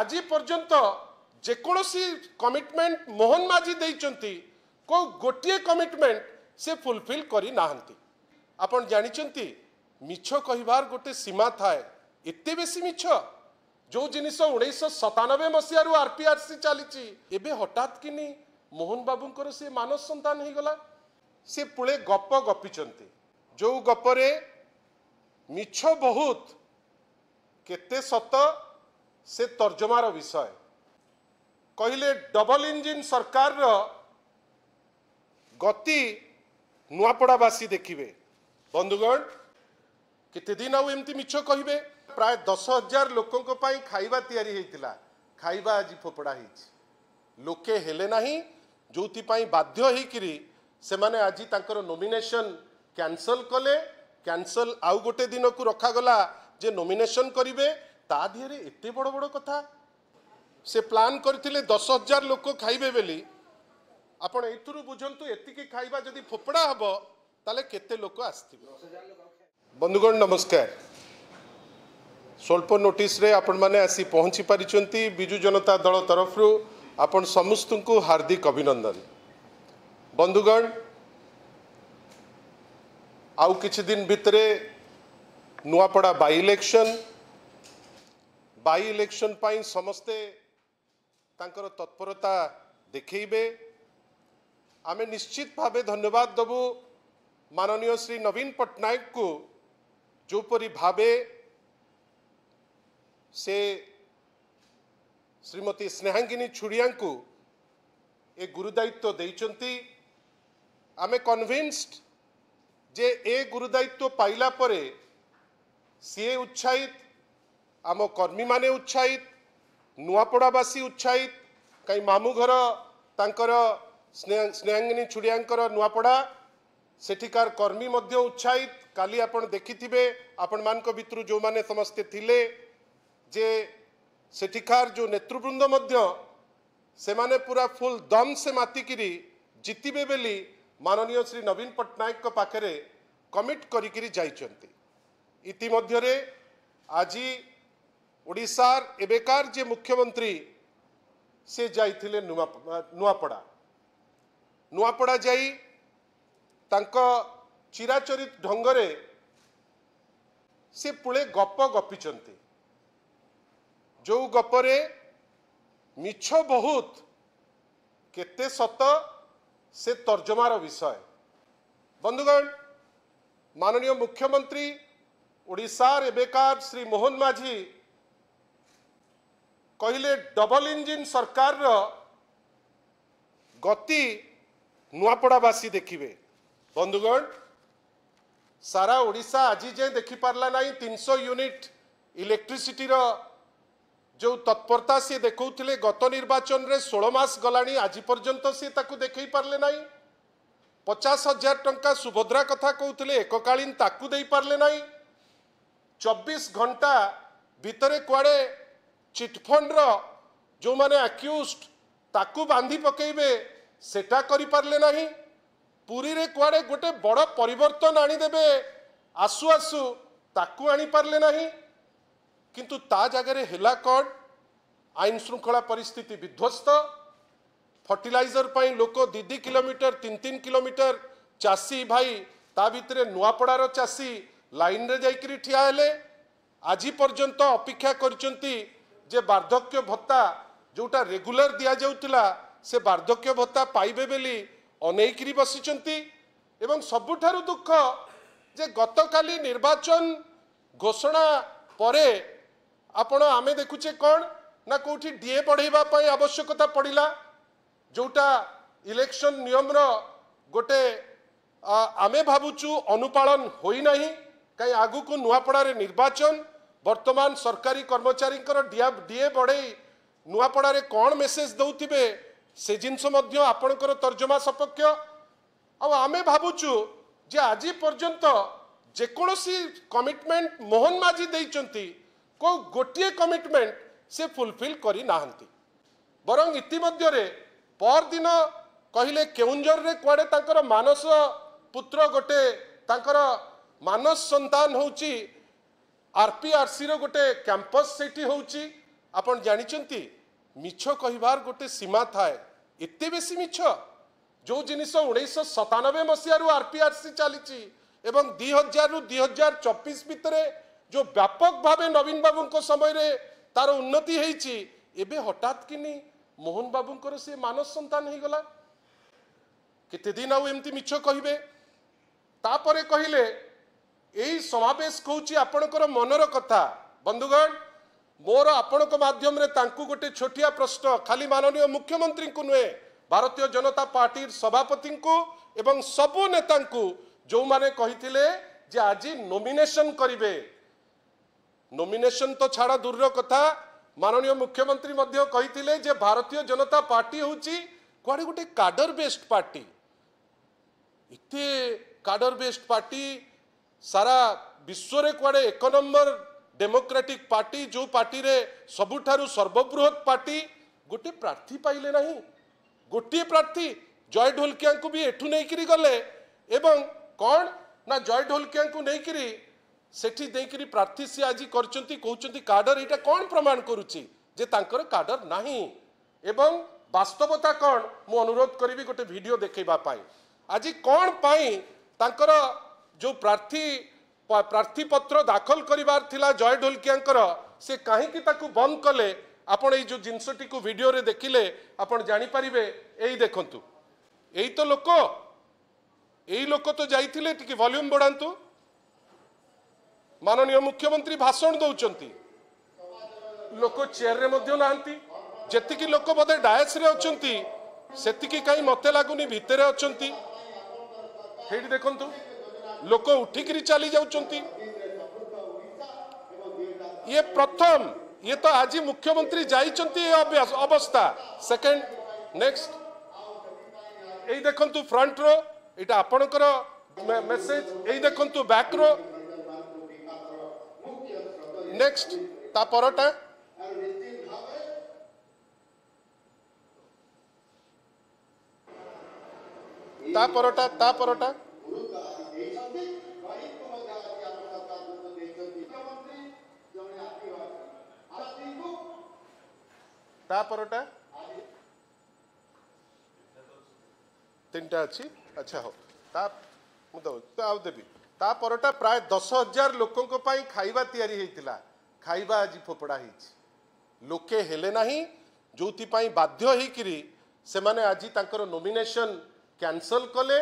आज पर्यंत जेकोसी कमिटमेंट मोहन माझी देइचंती को गोटे कमिटमेंट से फुलफिल करी नाहंती। आपण जानिचंती मिछ कहिबार गोटे सीमा थाए एते बेसी मिछ जो जिनिस 1997 मसीह आरपीआरसी चली एबे हठात किनी मोहन बाबूंकर से मानस संतान हो गला। से पुळे गप गपिचंती जो गपरे मिछ बहुत केते सत से तर्जमार विषय कहले डबल इंजिन सरकार रो गति नुआपड़ावासी देखिए। बंधुगण केते दिन आउ एमती मिछ कहिबे। प्राय 10,000 लोकों खाइबा तैयारी होइतिला, खाइबा आज फोपड़ा होइछि। लोके हेले नाही जोथि पई बाध्य होइकिरी से माने आज तांकर नॉमिनेशन कैंसल कले। कैंसल आउ गोटे दिन को रखा गला जे नॉमिनेशन करिवे ता दिहरे एते बड़ बड़ कथा से प्लान करथिले 10,000 लोक खाइबे बेली। आपण एथुरु बुझंतु एतिकी खाइबा जदि फोपड़ा हबो ताले केते लोक आस्थिबे। बंधुगण नमस्कार। स्वल्प नोटिस रे आपण माने आसी पहुंची परिचंती। बिजु जनता दल तरफ रु आपण समस्त को हार्दिक अभिनंदन। बंधुगण आउ किछि दिन भितरे नुआपड़ा बाई इलेक्शन पाई समस्ते तांकर तत्परता देखैबे। आमे निश्चित भावे धन्यवाद देबू माननीय श्री नवीन पट्टनायक को जोपरी भावे से श्रीमती स्नेहांगिनी छुड़िया को ए गुरुदायित्व देइचंती। आमे कन्विन्स्ड जे ए गुरुदायित्व पाइला परे सी उत्साहित, आम कर्मी माने उत्साहित, नुआपड़ावासी उत्साहित। कहीं मामू घर तांकर स्नेहांगिनी छुड़ियांकर नुआपड़ा सेठिकार कर्मी मध्य उत्साहित। काली आपण देखिथिबे आपण मानक भितरु जो माने समस्ते थिले जे सेठिकार जो नेतृवृंद मध्य से माने पूरा फुल दम से मातिकिरी जितिबे बेली माननीय श्री नवीन पट्टनायक पाखरे कमिट करिकिरी जाइचंती। इति मध्यरे आजी ओडिशार एबेकार जे मुख्यमंत्री से जाइथिले नुआपड़ा जाई तांको चिराचरित ढंगरे से पुळे गप गपिचंती जो गपरे मिछ बहुत केते सत से तर्जमार विषय। बंधुगण माननीय मुख्यमंत्री ओडिशार एबेकार श्री मोहन माझी कहले डबल इंजिन सरकार रो गति नुआपड़ावासी देखिए। बंधुगण सारा ओडिशा आज जाए देखी पारला नहीं 300 यूनिट इलेक्ट्रिसिटी रो जो तत्परता सी देखौथिले गत निर्वाचन रे 16 मास गलानी आज पर्यंत सी ताकू देखई पारले नहीं। 50,000 टंका सुभद्रा कथा कहउथिले एककालीन ताकू देई पारले नहीं। 24 घंटा भितरे कुआडे चिटफंड रो जो माने अक्यूज्ड ताकू बांधी पकेइबे सेटा करि पारले नहीं। पुरी रे कुआडे गोटे बड़ परिवर्तन आनी देबे आसु आसु ताकू आनी पारले नहीं। किंतु ता जगह हेला कौन आईन श्रृंखला परिस्थिति विध्वस्त। फर्टिलाइजर पाई लोक 2-2 किलोमीटर 3-3 किलोमीटर चाषी भाई ता भितरे नुआपड़ार चाषी लाइन रे जाइकरी ठिया हेले। आज पर्यंत अपेक्षा करचंती जे वार्धक्य भत्ता जोटा रेगुलर दिया जाउतिला से वार्धक्य भत्ता पाइबे बेली अनेकरी बसिचंती। एवं सबुठारु दुख जे गतकाली निर्वाचन घोषणा परे आपण आमे देखुचे कौन ना कोठी डीए बढ़ाइबा पई आवश्यकता पड़िला जोटा इलेक्शन नियम रो गोटे आमे भाबुचु अनुपालन होई नाही। कई आगु को नुआपड़ा रे निर्वाचन वर्तमान सरकारी कर्मचारी डीए बढ़ई नुआपड़ा रे कौन मेसेज दउथिबे से जिनस मध्य आपणकर तर्जमा सपक्ष। आमे भाबुचु जे आज पर्यंत जेकोसी कमिटमेंट मोहन माझी देइचंती को गोटे कमिटमेंट से फुलफिल करी नाहंती। बरं इतिमध्यरे पर दिन कहले केउंझर रे कुआडे तांकर मानस पुत्र गोटे तांकर मानस संतान होउची आरपीआरसी रो गोटे कैंपस सेठी होउची आपण जानिचंती मिछ कहिबार गोटे सीमा थाए एते बेसी मिछ जो जिनिस 1997 मसीह आरपीआरसी चली एवं 2000 रु 2024 भितर जो व्यापक भावे नवीन बाबू समय रे तार उन्नति होईची एबे हठात किनी मोहन बाबूंकर से मानस संतान हो गला केते दिन आउ एमती मिछ कहिबे तापरे कहिले एई समावेश कहूची आपणकर मनर कथा बंधुगण मोर आपणक माध्यम रे तांकु गोटे छोटिया प्रश्न खाली माननीय मुख्यमंत्री को नुहे भारतीय जनता पार्टी सभापति को एवं सबु नेता को जो माने कहिथिले जे आज नॉमिनेशन करिवे नॉमिनेशन तो छाड़ा दूर कथा माननीय मुख्यमंत्री मध्य कहिथिले जे भारतीय जनता पार्टी होची कुआडे गोटे काडर बेस्ड पार्टी इते काडर बेस्ड पार्टी सारा विश्व रे कुआडे एक नंबर डेमोक्रेटिक पार्टी जो पार्टी रे सबुठारु सर्वबृहत पार्टी गोटे प्रार्थी पाइले नहीं गोटे प्रार्थी जय ढोलकिया को भी एठू नहीं करी गले एवं कौन ना जय ढोलकिया को नहीं करी सेठी नहीं करी प्रार्थी से आज करचंती कहउचंती काडर एटा कौन प्रमाण करूची जे तांकर काडर नहीं एवं वास्तवता कौन मु अनुरोध करी गोटे वीडियो देखैबा पाई आज कौन पाई तांकर जो प्रार्थी पत्र दाखल करिवार थिला जय ढोलकियांकर से कहीं ताकू बंद कले आपण ए जो जिनसटी को वीडियो रे देखिले आपण जानि परिबे एई देखंतु एई तो लोक तो जाइथिले टिके वॉल्यूम बढ़ांतु माननीय मुख्यमंत्री भाषण दउचंती लोक चेयर रे मध्य नांती जेतिकी लोक बदे डायस रे अचंती सेतिकी काई मते लागुनी भितरे अचंती हेडी देखंतु लोक उठिकरी चली जाउचंती ये प्रथम ये तो आज मुख्यमंत्री जाइचंती अवस्था सेकंड नेक्स्ट एई देखंतु फ्रंट रो एटा आपणकर मेसेज एई देखंतु बैक रो नेक्स्ट ता परटा ता परटा तापरटा तीनटा अच्छी अच्छा हो देवी तापरटा प्राय 10,000 लोकों खाइबा तैयारी होइतिला खाइबा आज फोपड़ा लोके हेले नहीं जोथि बाध्य होइकिरी से माने आज तांकर नॉमिनेशन कैंसल कले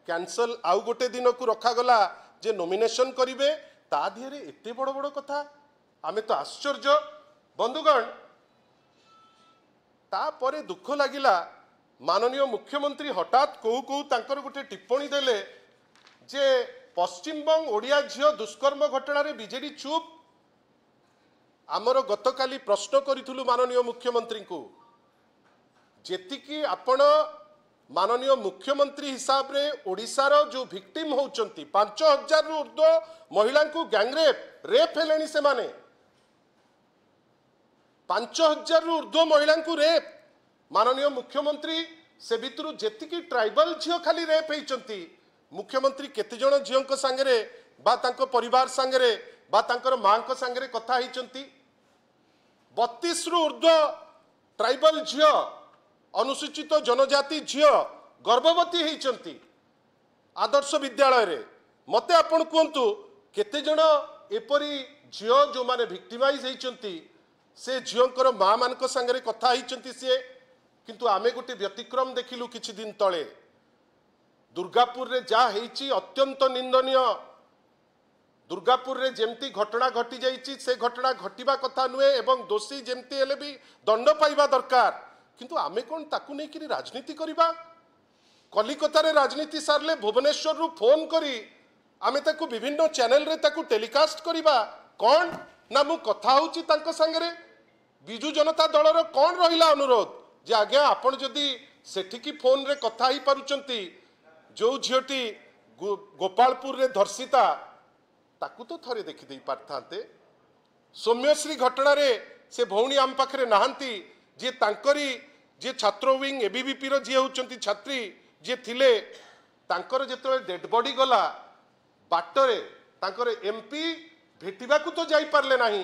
कैंसल आउ गोटे दिन को रखा गला जे नॉमिनेशन करिवे ता दिहरे एते बड़ बड़ कथा आमे तो आश्चर्य बंधुगण तापरे दुख लगिला माननीय मुख्यमंत्री हठात कहू कहू तांकर गोटे टिप्पणी देले जे पश्चिमबंग ओडिया झियो दुष्कर्म घटना रे बीजेडी चुप आमर गतकाली प्रश्न करिथुलु माननीय मुख्यमंत्री को जेतिकी आपण माननीय मुख्यमंत्री हिसाब रे ओडिशार जो विक्टिम होउचंती 5,000 रु ऊर्ध्व महिला को गैंगरेप रेप हेलेनी से माने 5,000 रु ऊर्ध्व महिला को रेप माननीय मुख्यमंत्री से भितर जेतिकी ट्राइबल झियो खाली रेप होइचंती मुख्यमंत्री केते जण झियों संगे बा तांको परिवार संगे बा तांकर मां को संगे कथा होइचंती 32 रु ऊर्ध्व ट्राइबल झियो अनुसूचित जनजाति झियो गर्भवती होइचंती आदर्श विद्यालय रे मते आपण कहंतु केते जण एपरी झियो जो माने विक्टिमाइज होइचंती से झियोंकर मां मानक संगे कथा होइचंती से किंतु आमे गोटे व्यतिक्रम देखिलु किछि दिन तळे दुर्गापुर रे जा हेइची अत्यंत निंदनीय दुर्गापुर रे जेमती घटना घटी जाइची से घटना घटिबा कथा नुहे एवं दोषी जेमती हेले भी दंड पाइबा दरकार किंतु आमे कोन ताकू नै कि राजनीति करिबा कलिकता रे राजनीति सारले भुवनेश्वर रु फोन करी आमे ताकू विभिन्न चैनल रे ताकू टेलीकास्ट करिबा कोन ना मु कथा होची तांको संगे बिजू जनता दल रो कोन रहिला अनुरोध जे आज्ञा आपण जदी सेठिकी फोन रे कथा ही पारुचंती जो झियोटी गोपालपुर रे धर्षिता ताकू तो थरे देखि देई पारथांते सौम्यश्री घटना रे से भौणी आम पाखरे नाहंती जे तांकरी जे छात्र विंग एबीवीपी रो जे होचंती छात्री जे थिले तांकर जेतले डेड बॉडी गला बाटरे तांकर एमपी भेटिबा को तो जाई पारले नाही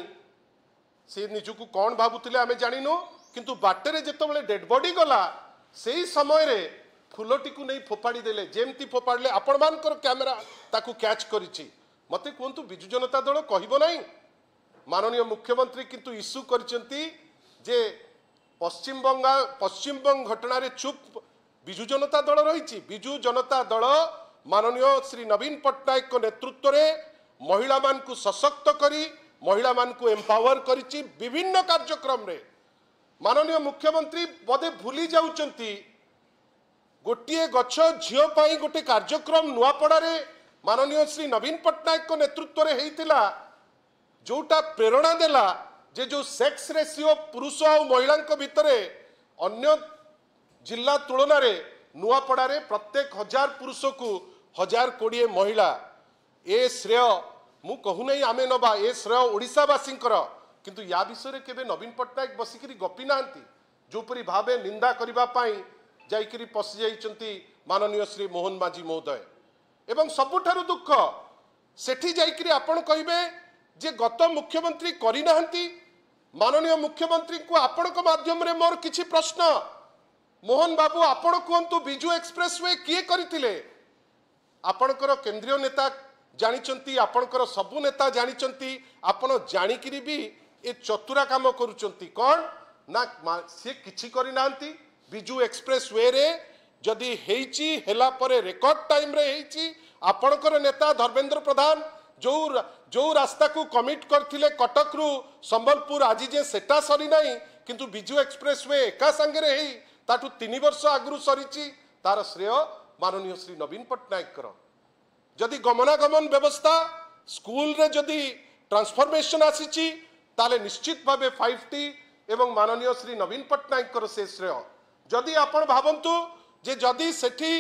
से निजुक कौन भावुले आम जाणिनु किंतु बाटर जिते डेड बॉडी गला से ही समय रे फुलटी को नहीं फोपाड़ी देले जेमती फोपाड़े आपण मानकर कैमेरा ताकू कैच करिछि मते कहतु बिजु जनता दल कहबो नहीं माननीय मुख्यमंत्री किंतु इश्यू करचंती जे पश्चिम बंग घटना रे चुप बिजु जनता दल रही बिजु जनता दल माननीय श्री नवीन पट्टनायक को नेतृत्व में महिला मान को सशक्त करी महिला मान को एम्पावर करिछि विभिन्न कार्यक्रम रे माननीय मुख्यमंत्री बदे भूली जाउचंती गोटे गछ झील पाई गोटे कार्यक्रम नुआपड़ा रे माननीय श्री नवीन पट्टनायक को नेतृत्व रे हेइतिला जोटा प्रेरणा देला जे जो सेक्स रेशियो पुरुष और महिला भितरे अन्य जिला तुलन रे नुआपड़ा रे प्रत्येक 1000 पुरुष को 1020 महिला ए श्रेय मु कहू नहीं आमे नबा ए श्रेय ओडिशावासी किंतु या विषय केबे नवीन पट्टनायक बसिकरी गपी नांती जोपरी भावे निंदा करिबा पाई जाइकरी पसि जाइचंती माननीय श्री मोहन माझी महोदय एवं सबुठारु दुख सेठी जाइकरी आपण कहिबे जे गत मुख्यमंत्री करि नाहंती माननीय मुख्यमंत्री को आपण को माध्यम रे मोर किछि प्रश्न मोहन बाबू आपण कहतु बिजु एक्सप्रेसवे किए करथिले आपणकर केंद्रीय नेता जानिचंती आपणकर सबु नेता जानिचंती आपण जानिकरी भी ए चतुरा काम करूचंती कौन ना से किछि करि नाहंती बिजु एक्सप्रेसवे रे जदि हेइची हेला परे रेकॉर्ड टाइम रे हेइची आपणकर नेता धर्मेंद्र प्रधान जो रास्ता को कमिट करथिले कटक रु संबलपुर आज जे सेटा सरी नाही किंतु बिजु एक्सप्रेसवे एका संगे रे हेई ताठू 3 वर्ष आगु सरीची तार श्रेय माननीय श्री नवीन पट्टनायक कर जदि गमनागमन व्यवस्था स्कूल रे जदि ट्रांसफॉर्मेशन आसीची ताले निश्चित भावे 5T एवं माननीय श्री नवीन पट्टनायक कर से श्रेय जदि आपण भावंतु जे जदि सेठी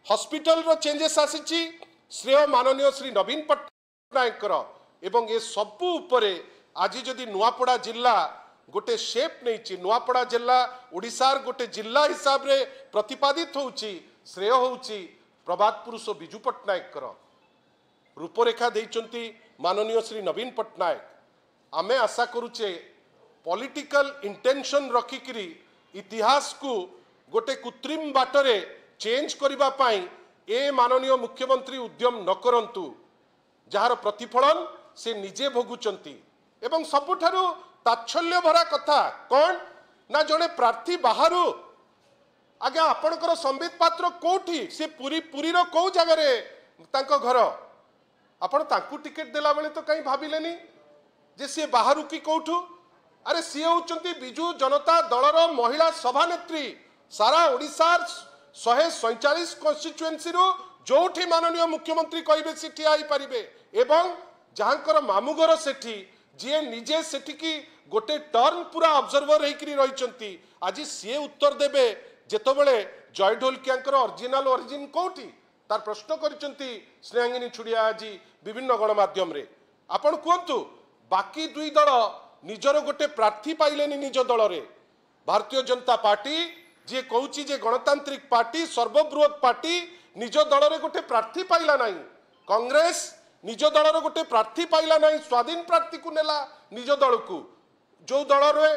हॉस्पिटल रो चेंजेस आसीची श्रेय माननीय श्री नवीन पट्टनायक कर एवं ये सबु उपरे आज जदि नुआपड़ा जिला गोटे शेप नहीं नुआपड़ा जिला ओडिशार गोटे जिला हिसाब रे प्रतिपादित होउची श्रेय होउची प्रभात पुरुष बिजु पट्टनायक कर रूपरेखा देइचंती माननीय श्री नवीन पट्टनायक आमे आशा करूचे पॉलिटिकल इंटेंशन रखिकरी इतिहास को गोटे कृत्रिम बाटरे चेंज करिबा पाई ए माननीय मुख्यमंत्री उद्यम न करंतु जार प्रतिफलन से निजे भोगुचंती एवं सबुठारु ताच्छल्य भरा कथा कौन ना जड़े प्रार्थी बाहरु आज्ञा आपणकर संबित पात्र कोठी से पुरी रो को जगह रे तांको घर आपण तांकू टिकेट देला बेले तो कहीं भाबिलेनी जे सी बाहरु की कोठू अरे सी होचंती बिजु जनता दलर महिला सभानेत्री सारा ओडिशार 147 कन्स्टिट्युएंसी रो जोठी माननीय मुख्यमंत्री कहिबे सी ठिया ही परिबे एवं जहांकर मामुगर सेठी जे निजे सेठी की गोटे टर्न पूरा ऑब्जर्वर हेकरी रहिचंती आज सी उत्तर देबे जेतबेले जय ढोलकियांकर ओरिजिनल ओरिजिन कोठी तार प्रश्न करिचंती स्नेहांगिनी छुड़िया आज विभिन्न गणमाध्यम रे आपण कहतु बाकी दुई दल निजर गोटे प्रार्थी पाइलेनी निज दल रे भारतीय जनता पार्टी जे कहूची जे गणतांत्रिक पार्टी सर्वबृहत पार्टी निज दल रे गोटे प्रार्थी पाइला नहीं कांग्रेस निज दल रे गोटे प्रार्थी पाइला नहीं स्वाधीन प्रार्थी को नेला निज दल को जो दल रे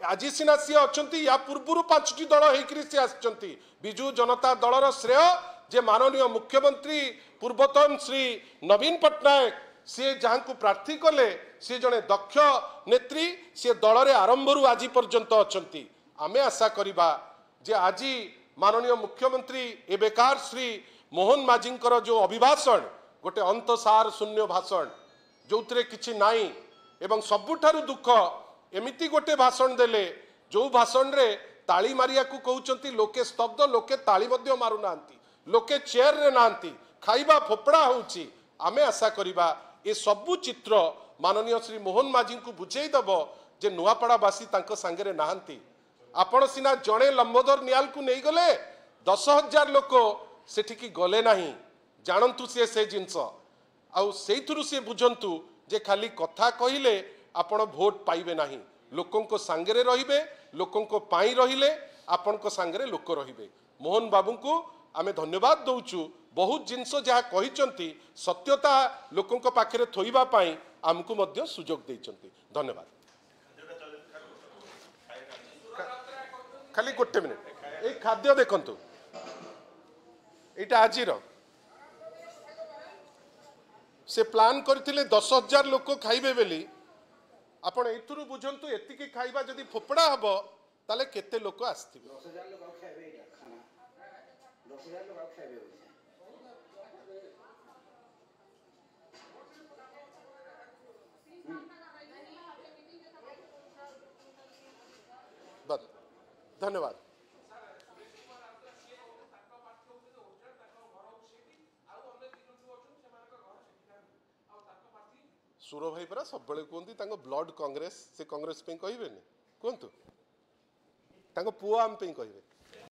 आज सीना सी अच्छी या पूर्व 5टी दल होकर सी आसचंती बिजु जनता दलर श्रेय जे माननीय मुख्यमंत्री पूर्वतन श्री नवीन पट्टनायक सी जहाँ को प्रार्थी कले सी जड़े दक्ष नेत्री सी दल रे आरंभरू आज पर्यंत अच्छी आमे आशा करिबा जे आज माननीय मुख्यमंत्री एबेकार श्री मोहन माझी जो अभिभाषण गोटे अंतसार शून्य भाषण जो किछि नाई एवं सबुठारु दुख एमिति गोटे भाषण देले जो भाषण रे ताली मारिया को कहउचंती लोके स्तब्ध लोके ताली मध्य मारु नांती लोके चेयर रे नांती खाइबा फोपड़ा होउची आमे आशा करिबा ए सबु चित्र माननीय श्री मोहन माझी को बुझेई दबो जे नुआपड़ावासी तांको संगे नाहंती आपण सिना जड़े लंबोदर नियाल को नहीं गले 10,000 लोक सेठिकी गले नहीं जानतु से जिनस आउ सेइथुरु से बुझंतु जे खाली कथा कहिले आपण भोट पाइबे नहीं लोकों को सांगरे रहिबे लोकों को पाई रहिले आपण को सांगरे लोक रहिबे मोहन बाबू को आमे धन्यवाद दउचु बहुत जिनस जहाँ कहिचंती सत्यता लोकों को पाखरे थोइबा पाई आमको मध्य सुजोग देइचंती धन्यवाद। खाली गोटे मिनिट ए खाद्य देखंतु एटा आजिर से प्लान करथिले 10,000 लोक खाइबे बेली आपण एथुरु बुझंतु एतिकी खाइबा जदी फोपड़ा हबो ताले केते लोक आस्थिबे 10,000 लोग आउ खाइबे एटा खाना 10,000 लोग आउ खाइबे होइसे बस धन्यवाद सुर भाई परा सब बेले कहती ब्लड कांग्रेस से कांग्रेस पे कहबेनि कहतु पुआ आम पे कहबे